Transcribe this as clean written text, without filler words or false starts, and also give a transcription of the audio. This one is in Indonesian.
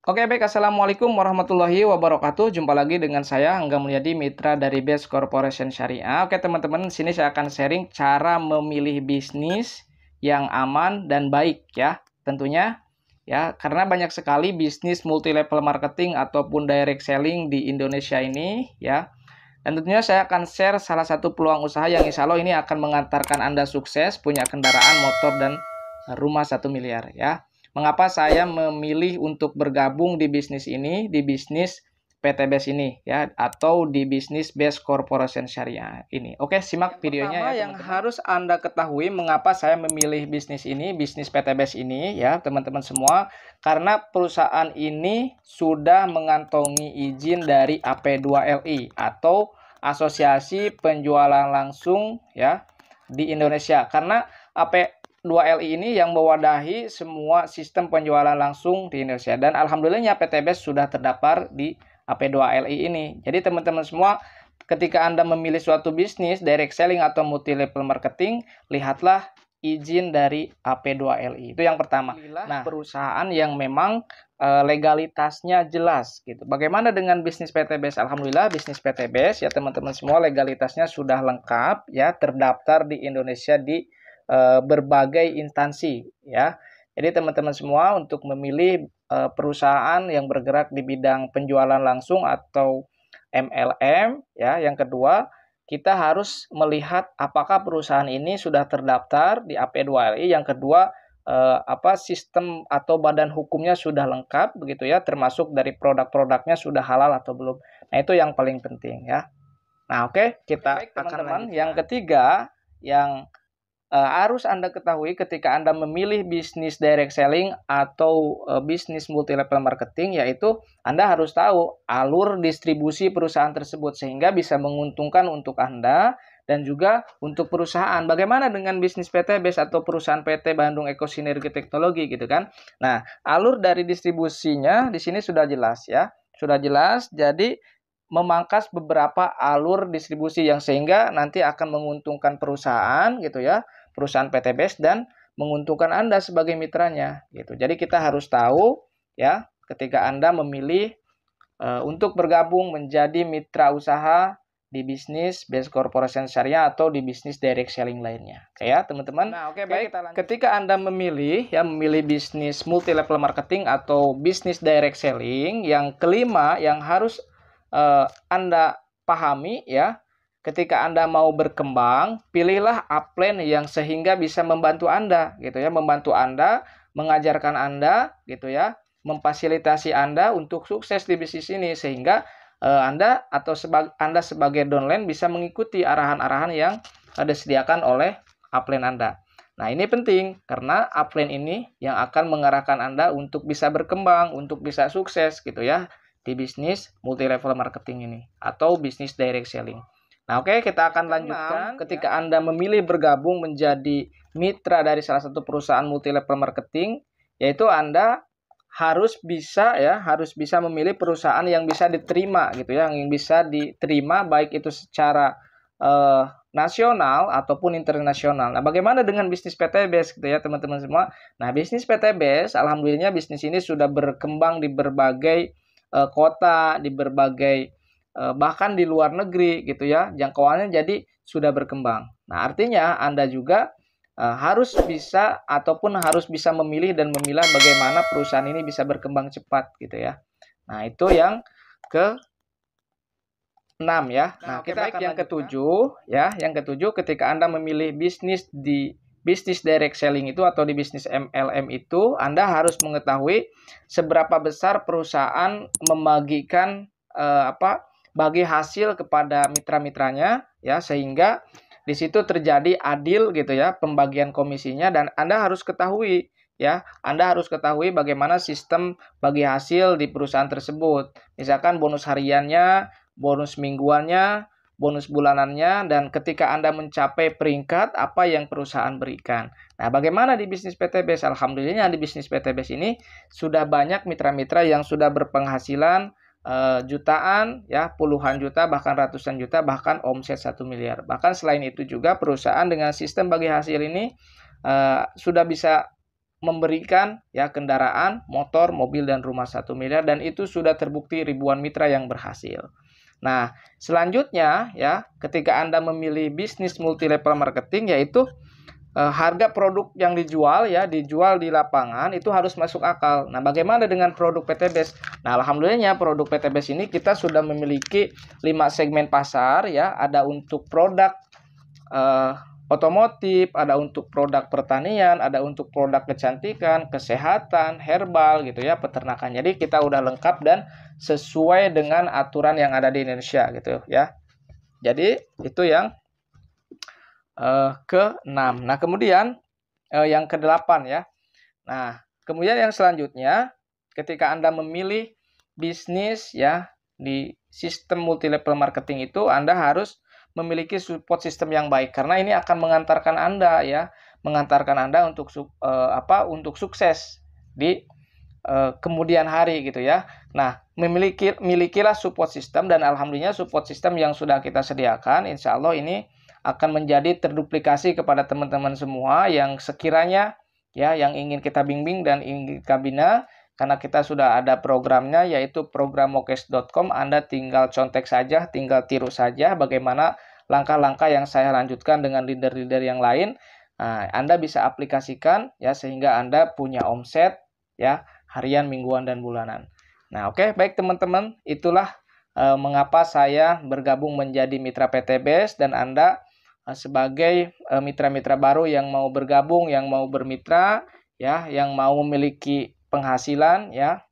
Oke, baik. Assalamualaikum warahmatullahi wabarakatuh. Jumpa lagi dengan saya, Angga Mulyadi, mitra dari Best Corporation Syariah. Oke, teman-teman, di sini saya akan sharing cara memilih bisnis yang aman dan baik ya. Tentunya ya, karena banyak sekali bisnis multi level marketing ataupun direct selling di Indonesia ini ya. Dan tentunya saya akan share salah satu peluang usaha yang insya Allah ini akan mengantarkan Anda sukses, punya kendaraan, motor, dan rumah 1 miliar ya. Mengapa saya memilih untuk bergabung di bisnis ini, di bisnis PT BES ini ya, atau di bisnis Best Corporation Syariah ini. Oke, simak videonya ya. Yang harus Anda ketahui mengapa saya memilih bisnis ini, bisnis PT BES ini ya, teman-teman semua, karena perusahaan ini sudah mengantongi izin dari AP2LI atau Asosiasi Penjualan Langsung ya di Indonesia. Karena AP2LI ini yang mewadahi semua sistem penjualan langsung di Indonesia, dan alhamdulillahnya PT BES sudah terdaftar di AP2LI ini. Jadi teman-teman semua, ketika Anda memilih suatu bisnis direct selling atau multi level marketing, lihatlah izin dari AP2LI. Itu yang pertama. Nah, perusahaan yang memang legalitasnya jelas gitu. Bagaimana dengan bisnis PT BES? Alhamdulillah bisnis PT BES ya teman-teman semua, legalitasnya sudah lengkap ya, terdaftar di Indonesia di berbagai instansi ya. Jadi teman-teman semua, untuk memilih perusahaan yang bergerak di bidang penjualan langsung atau MLM ya, yang kedua kita harus melihat apakah perusahaan ini sudah terdaftar di AP2LI. Yang kedua, sistem atau badan hukumnya sudah lengkap begitu ya, termasuk dari produk-produknya sudah halal atau belum. Nah, itu yang paling penting ya. Nah, oke, kita akan lanjut. Yang ketiga yang harus Anda ketahui ketika Anda memilih bisnis direct selling atau bisnis multi level marketing, yaitu Anda harus tahu alur distribusi perusahaan tersebut sehingga bisa menguntungkan untuk Anda dan juga untuk perusahaan. Bagaimana dengan bisnis PT BES atau perusahaan PT Bandung Eko Sinergi Teknologi gitu kan? Nah, alur dari distribusinya di sini sudah jelas ya. Sudah jelas, jadi memangkas beberapa alur distribusi yang sehingga nanti akan menguntungkan perusahaan gitu ya, perusahaan PT BES, dan menguntungkan Anda sebagai mitranya gitu. Jadi kita harus tahu ya, ketika Anda memilih untuk bergabung menjadi mitra usaha di bisnis Best Corporation Syariah atau di bisnis direct selling lainnya. Oke ya, teman-teman. Nah, oke, baik. Ketika Anda memilih bisnis multi level marketing atau bisnis direct selling, yang kelima yang harus Anda pahami ya, ketika Anda mau berkembang, pilihlah upline yang sehingga bisa membantu Anda gitu ya, membantu Anda, mengajarkan Anda gitu ya, memfasilitasi Anda untuk sukses di bisnis ini, sehingga Anda atau Anda sebagai downline bisa mengikuti arahan-arahan yang disediakan oleh upline Anda. Nah, ini penting karena upline ini yang akan mengarahkan Anda untuk bisa berkembang, untuk bisa sukses gitu ya di bisnis multi level marketing ini atau bisnis direct selling. Nah, oke, kita akan lanjutkan. Ketika Anda memilih bergabung menjadi mitra dari salah satu perusahaan multi level marketing, yaitu Anda harus bisa memilih perusahaan yang bisa diterima gitu ya, yang bisa diterima baik itu secara nasional ataupun internasional. Nah, bagaimana dengan bisnis PT BES gitu ya teman-teman semua? Nah, bisnis PT BES, alhamdulillah bisnis ini sudah berkembang di berbagai kota, di berbagai bahkan di luar negeri gitu ya, jangkauannya jadi sudah berkembang. Nah, artinya Anda juga harus bisa ataupun harus bisa memilih dan memilah bagaimana perusahaan ini bisa berkembang cepat gitu ya. Nah, itu yang ke 6 ya. Nah, kita akan yang ketujuh ya. Yang ketujuh, ketika Anda memilih bisnis di bisnis direct selling itu atau di bisnis MLM itu, Anda harus mengetahui seberapa besar perusahaan membagikan bagi hasil kepada mitra-mitranya ya, sehingga di situ terjadi adil gitu ya pembagian komisinya, dan Anda harus ketahui ya, Anda harus ketahui bagaimana sistem bagi hasil di perusahaan tersebut. Misalkan bonus hariannya, bonus mingguannya, bonus bulanannya, dan ketika Anda mencapai peringkat apa yang perusahaan berikan. Nah, bagaimana di bisnis PT BES? Alhamdulillah di bisnis PT BES ini sudah banyak mitra-mitra yang sudah berpenghasilan jutaan ya, puluhan juta, bahkan ratusan juta, bahkan omset 1 miliar. Bahkan selain itu juga perusahaan dengan sistem bagi hasil ini sudah bisa memberikan ya kendaraan, motor, mobil dan rumah 1 miliar, dan itu sudah terbukti ribuan mitra yang berhasil. Nah, selanjutnya ya, ketika Anda memilih bisnis multi level marketing, yaitu harga produk yang dijual di lapangan itu harus masuk akal. Nah, bagaimana dengan produk PTBES? Nah, alhamdulillahnya produk PTBES ini kita sudah memiliki 5 segmen pasar ya, ada untuk produk otomotif, ada untuk produk pertanian, ada untuk produk kecantikan, kesehatan, herbal gitu ya, peternakan. Jadi kita udah lengkap dan sesuai dengan aturan yang ada di Indonesia gitu ya. Jadi itu yang ke-6. Nah, kemudian yang ke-8 ya. Nah, kemudian yang selanjutnya ketika Anda memilih bisnis ya di sistem multi level marketing itu, Anda harus memiliki support system yang baik, karena ini akan mengantarkan Anda untuk sukses di kemudian hari gitu ya. Nah, milikilah support system, dan alhamdulillah support system yang sudah kita sediakan insya Allah ini akan menjadi terduplikasi kepada teman-teman semua yang sekiranya ya yang ingin kita bimbing dan ingin kita bina, karena kita sudah ada programnya yaitu program mokes.com. Anda tinggal contek saja, tinggal tiru saja bagaimana langkah-langkah yang saya lanjutkan dengan leader-leader yang lain. Nah, Anda bisa aplikasikan ya sehingga Anda punya omset ya harian, mingguan dan bulanan. Nah, oke, baik teman-teman, itulah mengapa saya bergabung menjadi mitra PTBES, dan Anda sebagai mitra-mitra baru yang mau bergabung, yang mau bermitra ya, yang mau memiliki penghasilan ya,